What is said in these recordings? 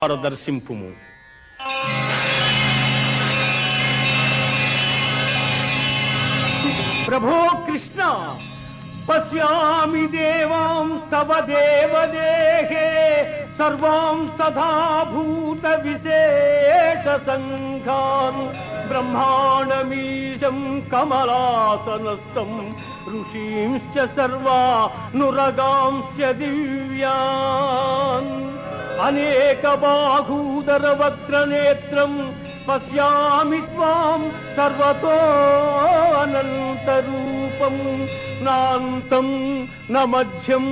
దర్శింపుము. ప్రభో కృష్ణ, పశ్యామి దేవాంస్తవ దేవదేహే సర్వాంస్తథా భూత విశేష సంఘాన్ బ్రహ్మాండమీశం కమలాసనస్థం ఋషీంశ్చ సర్వానురగాంశ్చ దివ్యాన్ అనేక బాహూదర వక్రనేత్రం పశ్యామి త్వాం సర్వతో అనంతరూపం నాంతం న మధ్యం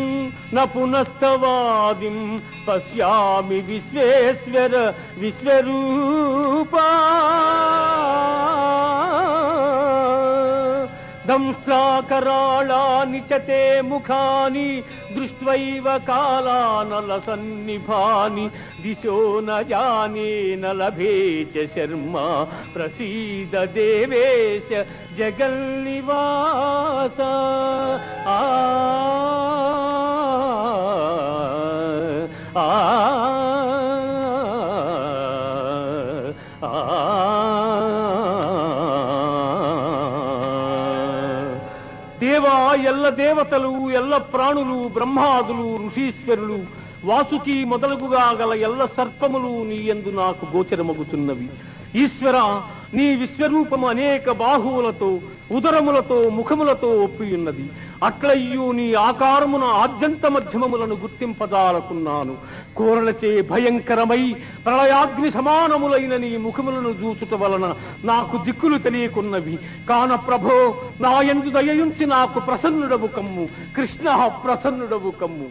న పునస్తవాదిం పశ్యామి విశ్వేశ్వర విశ్వరూపా. దంష్ట్రాకరాళాని చ తే ముఖాని దృష్ట్వైవ కాలానలసన్నిభాని దిశో న జానే న లభే చ శర్మ ప్రసీద దేవేశ జగన్నివాస. ఆ ఆ దేవా, ఎల్ల దేవతలు, ఎల్ల ప్రాణులు, బ్రహ్మాదులు, ఋషీశ్వరులు, వాసుకి మొదలుగుగా గల ఎల్ల సర్పములు నీ యందు నాకు గోచరమగుచున్నవి. ఈశ్వర, నీ విశ్వరూపము అనేక బాహువులతో, ఉదరములతో, ముఖములతో ఒప్పియున్నది. అట్లయ్యూ నీ ఆకారమున ఆద్యంత మధ్యమములను గుర్తింపజాలకున్నాను. కోరలచే భయంకరమై ప్రళయాగ్ని సమానములైన నీ ముఖములను చూచుట వలన నాకు దిక్కులు తెలియకున్నవి. కాన ప్రభో, నా యందు దయయుంచి నాకు ప్రసన్నుడవు కమ్ము. కృష్ణ, ప్రసన్నుడవు కమ్ము.